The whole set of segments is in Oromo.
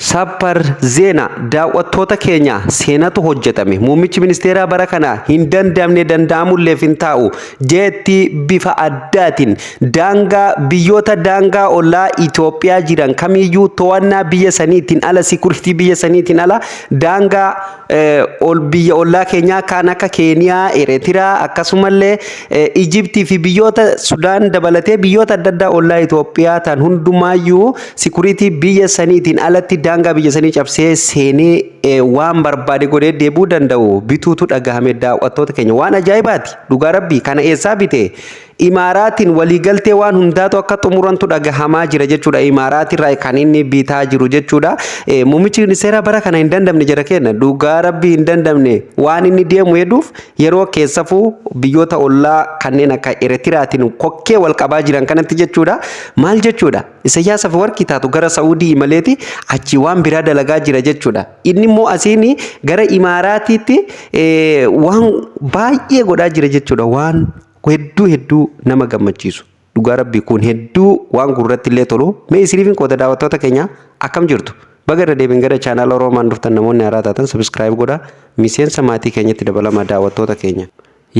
Sappar Zeena daawwattoota keenya seenatu hojjetame muummichi ministeeraa bara kana hin dandamne danda'amulleef hin taa'u jeetti bifa addaatiin biyyoota daangaa ollaa Itoophiyaa jiran kamiyyuu to'annaa biyya saniitiin ala sikuritii biyya saniitiin ala daangaa biyya ollaa keenyaa kan akka Keeniyaa, Ereetiraa akkasumallee Ijiptii fi biyyoota Sudaan dabalatee biyyoota adda addaa ollaa Itoophiyaa tan hundumaayyuu sikuritii biyya saniitiin alatti daangaa biyya sanii cabsee seenee waan barbaade godhee deebuu danda'u bituutu dhagahame daawwattoota keenya waan ajaa'ibaati dhugaa rabbii kana eessaa bite Imaaraatiin waliigaltee waan hundaatu akka xumurantu dhagahamaa jira jechuudha Imaaraatirraa kan inni bitaa jiru jechuudha muummichi ministeeraa bara kana hin dandamne jira kenna dhugaa rabbii hin dandamne waan inni deemu hedduuf yeroo keessafuu biyyoota ollaa kanneen akka Eretiraatiin kokkee wal qabaa jiran kanatti jechuudha maal jechuudha Isaayyaas Afwerqii taatu gara Saawudii imaleeti achi waan biraa dalagaa jira jechuudha inni immoo asiin gara Imaaraatiitti waan baay'ee godhaa jira jechuudha waan hedduu nama gammachiisu dhugaa rabbii kun hedduu waan gurratti illee tolu mee isiniif qooda daawwattoota keenya akkam jirtu baga deebiin gara chaanaal Oromaan dhuftan namoonni haaraa taatan subscribe godhaa miseensa maatii keenyatti dabalama daawwattoota keenya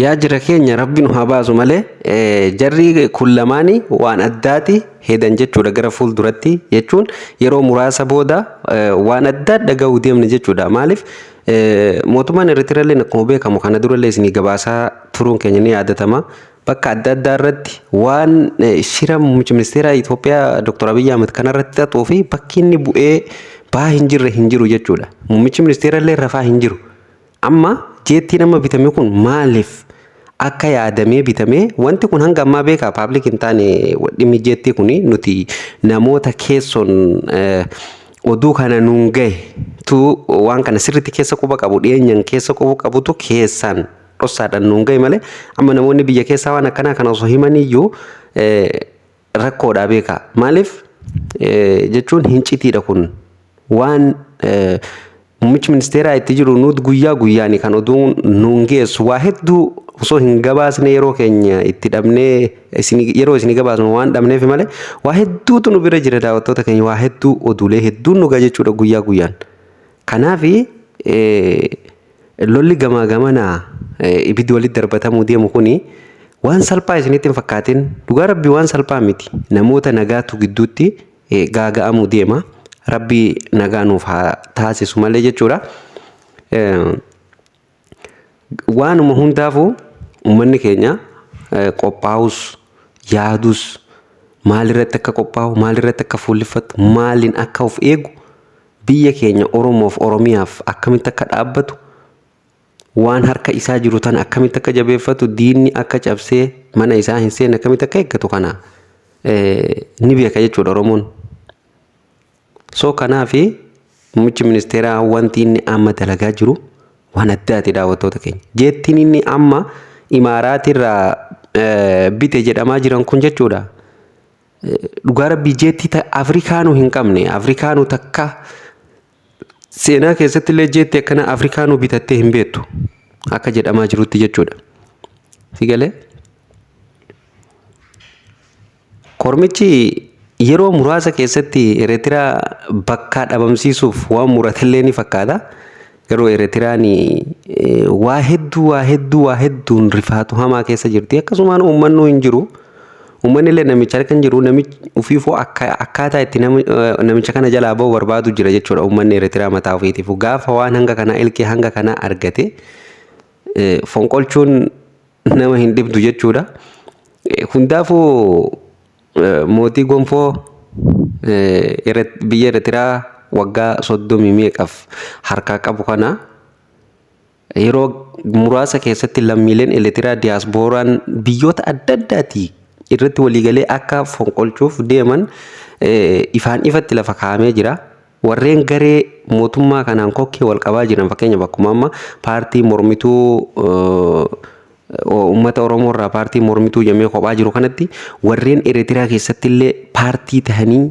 yaa jira keenya rabbiin haa baasu malee jarri kun lamaanii waan addaati hedan jechuudha gara fuulduratti jechuun yeroo muraasa booda waan adda dhaga'uu deemne jechuudha maaliif mootummaan Eritreellee akkuma beekamu kana durallee isinii gabaasaa turuun keenya ni yaadatama bakka adda addaa irratti waan shira muummicha ministeeraa Itoophiyaa Dr. Abiy Ahmed kanarratti ta'uu fi bakki inni bu'ee baa hin jiru jechuudha muummichi ministeerallee rafaa hin jiru amma jeetti nama bitame kun maaliif akka yaadamee bitame wanti kun hanga ammaa beekaa public hin taane dhimmi jeetti kun nuti namoota keessoon oduu kana nuun gahe tu waan kana sirriitti keessa quba qabu dhiyeenyaan keessa quba qabutu keessaan dhossaadhaan nuun gahe malee amma namoonni biyya keessaa waan akkanaa kana osoo himaniyyuu rakkoodhaa beekaa maaliif jechuun hincitiidha kun waan muummichi ministeeraa itti jiru nuti guyyaa guyyaanii kan oduun nuun geessu waa hedduu osoo hin gabaasne yeroo keenya itti dhabnee yeroo isin gabaasnu waan dhabneef malee waa hedduutu nu bira jira daawwattoota keenya waa hedduu oduulee hedduun nu gaha jechuudha guyyaa guyyaan kanaaf lolli gamaa gamanaa ibiddi walitti darbatamuu deemu kuni waan salphaa isinitti hin fakkaatin dhugaa rabbii waan salphaa miti namoota nagaatu gidduutti gaaga'amuu deema rabbii nagaa nuuf haa taasisu malee jechuudha waanuma hundaafuu ummanni keenya qophaa'us yaadus maalirratti akka qophaa'u maalirratti akka fuulleffatu maaliin akka of eegu biyya keenya Oromoof Oromiyaaf akkamitti akka dhaabbatu waan harka isaa jiru tan akkamitti akka jabeeffatu diinni akka cabsee mana isaa hin seenne akkamitti akka eeggatu kana ni beeka jechuudha Oromoon soo kanaafi muummichi ministeeraa wanti inni amma dalagaa jiru waan addaati daawwattoota keenya jeettiin inni amma Imaaraatirraa bite jedhamaa jiran kun jechuudha dhugaa rabbii jeetti Afrikaanuu hin qabne Afrikaanuu takka seenaa keessatti illee jeetti akkana Afrikaanuu bitattee hin beektu akka jedhamaa jirutti jechuudha sigalee kormichi yeroo muraasa keessatti Ereetiraa bakka dhabamsiisuuf waan muratillee ni fakkaata garuu Ereetiraan waa hedduun rifaatu hamaa keessa jirti akkasumaan uummannu hin jiru uummanni illee namicha kan jiru namichi ufiifuu akkaataa itti namicha kana jalaa ba'u barbaadu jira jechuudha uummanni Ereetiraa mataa ofiitiif gaafa waan hanga kana ilkee hanga kana argate fonqolchuun nama hin dhibdu jechuudha hundaafuu mootii gonfoo biyya Ereetiraa waggaa 30 meeqaf harkaa qabu kana yeroo muraasa keessatti lammiileen Ereetiraa diyaaspooraan biyyoota adda addaati irratti waliigalee akka fonqolchuuf deeman ifaan ifatti lafa kaa'amee jira warreen garee mootummaa kanaan kokkee wal qabaa jiran fakkeenya bakkuma amma paartii mormituu ummata Oromoo irraa paartii mormituu jemee kophaa jiru kanatti warreen Ereetiraa keessatti illee paartii tahanii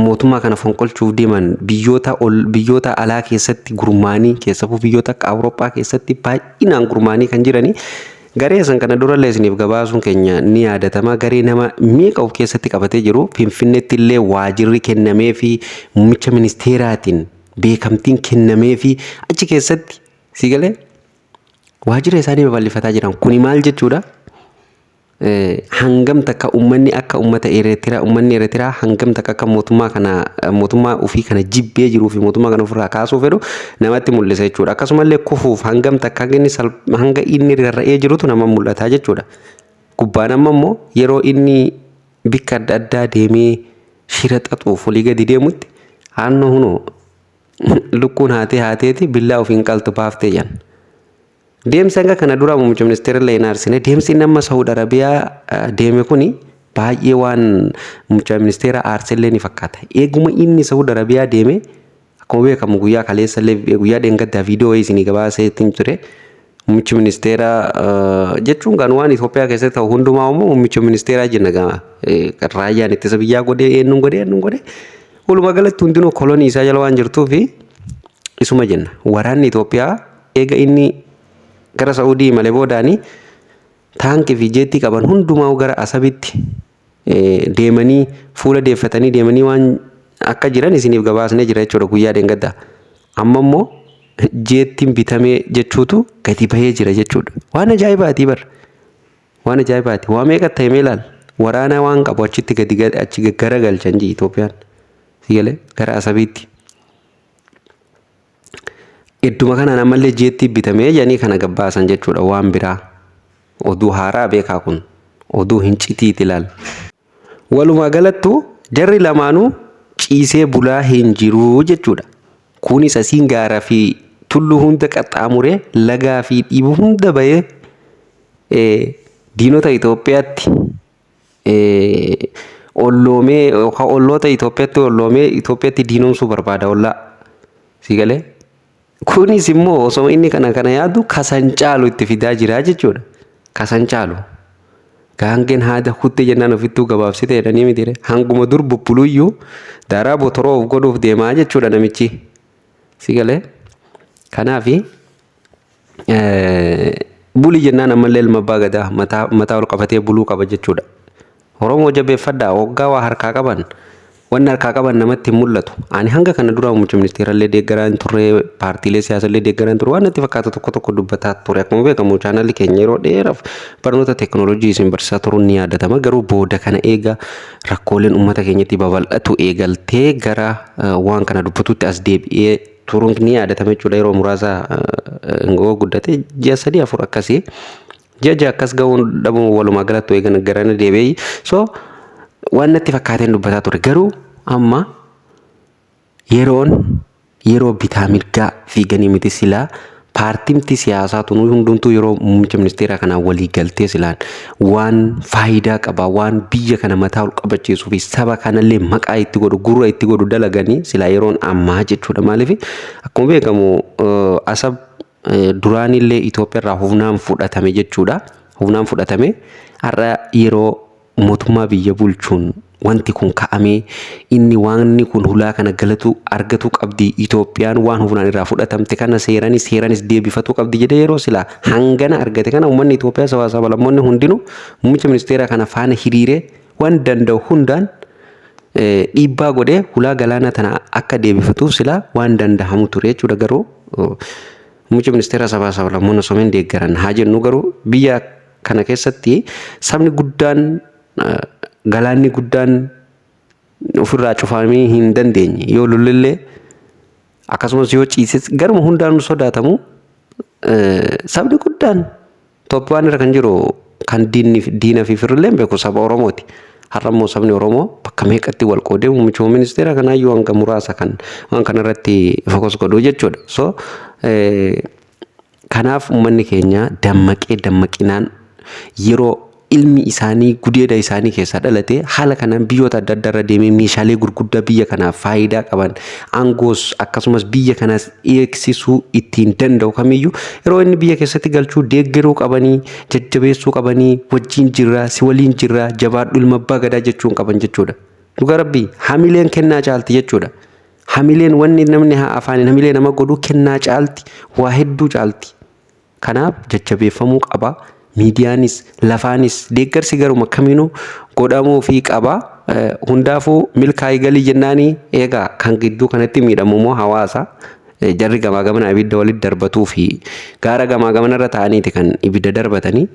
mootummaa kana fonqolchuuf deeman biyyoota alaa keessatti gurmaanii keessafuu biyyoota akka Awurooppaa keessatti baay'inaan gurmaanii kan jiranii Garee san kana dura illee isiniif gabaasuun keenya ni yaadatama. Garee nama meeqa of keessatti qabatee jiru Finfinneetti illee waajirri kennamee fi muummicha ministeeraatiin beekamtiin kennamee fi achi keessatti si galee waajjira isaanii babal'ifataa jiran. Kuni maal jechuudha? Hangam takka ummanni akka ummata Eertiraa ummanni Eertiraa hangam takka akka mootummaa ofii kana jibbee jiruu fi mootummaa kana ofirraa kaasuu fedhu namatti mul'isa jechuudha. Akkasumallee kufuuf hangam takka hanga inni rarra'ee jirutu nama mul'ata jechuudha. Gubbaan amma immoo yeroo inni bikka adda addaa deemee shira xaxuuf olii gadi deemutti haannoo hunoo lukkuun haateeti billaa ofiin qaltu baaftee jan. Deemsi hanga kana dura muummicha ministeera illee hin aarsine. Deemsi nama Saudi Arabiyaa deeme kuni baay'ee waan muummicha ministeera aarsellee ni fakkaata. Eeguma inni Saudi Arabiyaa deeme akkuma beekamu guyyaa kaleessa illee guyyaa dheengaddaa viidiyoo isinii gabaaseetiin ture. Muummichi ministeera jechuun kan waan Itoophiyaa keessatti ta'u hundumaa immoo muummicha ministeeraa jenna gama. Raayyaan ittisa biyyaa godhee eenyuun godhee walumaa galatti hundinuu kolonii isaa jala waan jirtuuf isuma jenna. Waraanni Itoophiyaa eega inni gara Saudii malee boodaanii taankii fi jeetii qaban hundumaa gara Asabitti deemanii fuula deeffatanii deemanii waan akka jiran isiniif gabaasnee jira jechuudha guyyaa dheengaddaa. Amma immoo jeettiin bitamee jechuutu gadi bahee jira jechuudha. Waan ajaa'ibaati bar. Waan ajaa'ibaati. Waa meeqa ta'e mee ilaal. Waraana waan qabu achitti achi garagalchan jii Itoophiyaan. Sigalee gara Asabiitti. Idduma kanaan ammallee jeetti bitamee jedhanii kana gabbaasan jechuudha waan biraa. Oduu haaraa beekaa kun. Oduu hin citiiti ilaal. Walumaa galattu jarri lamaanuu ciisee bulaa hin jiruu jechuudha. Kunis asiin gaaraa fi tulluu hunda qaxxaamuree lagaa fi dhiibu hunda bahee diinota Itoophiyaatti olloomee yookaan olloota Itoophiyaatti olloomee Itoophiyaatti diinoomsuu barbaada ollaa. Sigalee. Kunis immoo osoo inni kana yaadu kasan caalu itti fidaa jira jechuudha. Kasan caalu. Gaangeen haada kutte jennaan ofittuu gabaabsite jedhanii miti. Hanguma dur bubbuluyyuu daaraa botoroo of godhuuf deemaa jechuudha namichi. Sigalee. Kanaafi bulii jennaan ammallee ilma abbaa gadaa mataa ol qabatee buluu qaba jechuudha. Oromoo jabeeffadhaa waggaa waa harkaa qaban. Wanni harkaa qaban namatti mul'atu. Ani hanga kana dura muummicha ministeera illee deeggaraan turre paartiilee siyaasaa illee deeggaraan turre waan natti fakkaatu tokko dubbataa ture. Akkuma beekamu chaanalli keenya yeroo dheeraaf barnoota teekinooloojii isin barsiisaa turuun ni yaadatama. Garuu booda kana eega rakkooleen uummata keenyatti babal'atu eegaltee gara waan kana dubbatutti as deebi'ee turuun ni yaadatama jechuudha. Yeroo muraasa ingoo guddate ji'a 3-4 akkasii ji'a akkas ga'uun dhabuun walumaa galatti eegan garana deebi'ee so waan natti fakkaateen dubbataa ture. Garuu amma yeroo bitaa mirgaa fiiganii miti silaa paartiimti siyaasaa tunuu hundumtuu yeroo muummicha ministeera kanaan walii galtee silaan waan faayidaa qaba waan biyya kana mataa ol qabachiisuu fi saba kanallee maqaa itti godhu gurra itti godhu dalaganii silaa yeroon ammaa jechuudha. Maaliif akkuma beekamu Asab duraanillee Itoophiyaarraa humnaan fudhatame jechuudha. Humnaan fudhatame har'a yeroo mootummaa biyya bulchuun wanti kun ka'amee inni waanni kun hulaa kana galatu argatu qabdi Itoophiyaan waan humnaan irraa fudhatamte kana seeranis deebifatu qabdi jedhee yeroo silaa hangana argate kana uummanni Itoophiyaa sabaa lammoonni hundinuu muummicha ministeera kana faana hiriiree waan danda'u hundaan dhiibbaa godhee hulaa galaana tana akka deebifatuuf silaa waan danda'amu ture jechuudha. Garuu muummicha ministeera sabaa lammoonni osoo hin deeggaran haa jennu garuu biyya kana keessatti sabni guddaan galaanni guddaan ofirraa cufamee hin dandeenye yoo lolillee akkasumas yoo ciises garuma hundaan sodaatamu sabni guddaan Itoophiyaan irra kan jiru kan diina fi firrillee beeku saba Oromooti. Har'a immoo sabni Oromoo bakka meeqatti wal qoodee muummicha ministeera kanaayyuu hanga muraasa kan waan kanarratti fokus godhu jechuudha. So kanaaf uummanni keenya dammaqinaan yeroo ilmi isaanii gudeeda isaanii keessaa dhalate haala kanaan biyyoota adda addaa irra deemee meeshaalee gurguddaa biyya kanaaf faayidaa qaban aangoos akkasumas biyya kanaas eegsisuu ittiin danda'u kamiyyuu yeroo inni biyya keessatti galchuu deeggaruu qabanii jajjabeessuu qabanii wajjin jirraa si waliin jirraa jabaadhu ilma abbaa gadaa jechuun qaban jechuudha. Dhugaa rabbii hamileen kennaa caalti jechuudha. Hamileen wanni namni afaan hamilee nama godhu kennaa caalti waa hedduu caalti. Kanaaf jajjabeeffamuu qaba. miidiyaanis lafaanis deeggarsi garuma kamiinuu godhamuu fi qaba. Hundaafuu milkaa'ii galii jennaanii eegaa kan gidduu kanatti miidhamu immoo hawaasa. Jarri gamaa gamana ibidda walitti darbatuu fi gaara gamaa gamanarra ta'aniiti kan ibidda darbatanii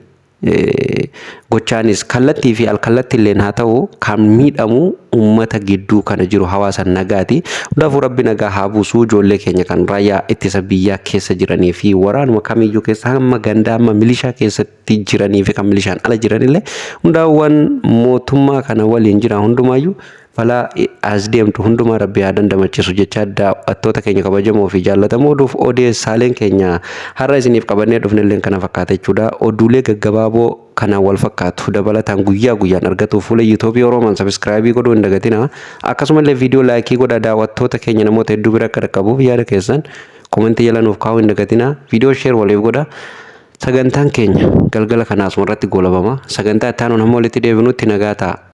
gochaanis kallattii fi alkallatti illee haa ta'u kan miidhamu ummata gidduu kana jiru hawaasa nagaati. Hundaafuu rabbi nagaa haa buusuu ijoollee keenya kan raayyaa ittisa biyyaa keessa jiranii fi waraanuma kamiyyuu keessa hamma gandaa hamma milishaa keessatti jiranii fi kan milishaan ala jiranillee hundaawwan mootummaa kana waliin jiran hundumaayyuu balaa as deemtu hundumaa rabbi haa dandamachiisu jecha daawwattoota keenya kabajamoo fi jaallatamoo odeessaaleen keenya har'a isiniif qabannee dhufnelleen kana fakkaata jechuudha. Oduulee gaggabaaboo kana wal fakkaatu dabalataan guyyaa guyyaan argatuuf fuula YouTube Oromoon subscribe godhuu hin dagatina. Akkasumallee viidiyoo laayikii godhaa daawwattoota keenya namoota hedduu bira akka dhaqqabuuf yaada keessan komentii jala nuuf kaa'uu hin dagatina. Viidiyoo share waliif godhaa. Sagantaan keenya galgala kanaas irratti goolabama. Sagantaa itti aanuun hamma walitti deebinutti nagaa ta'a.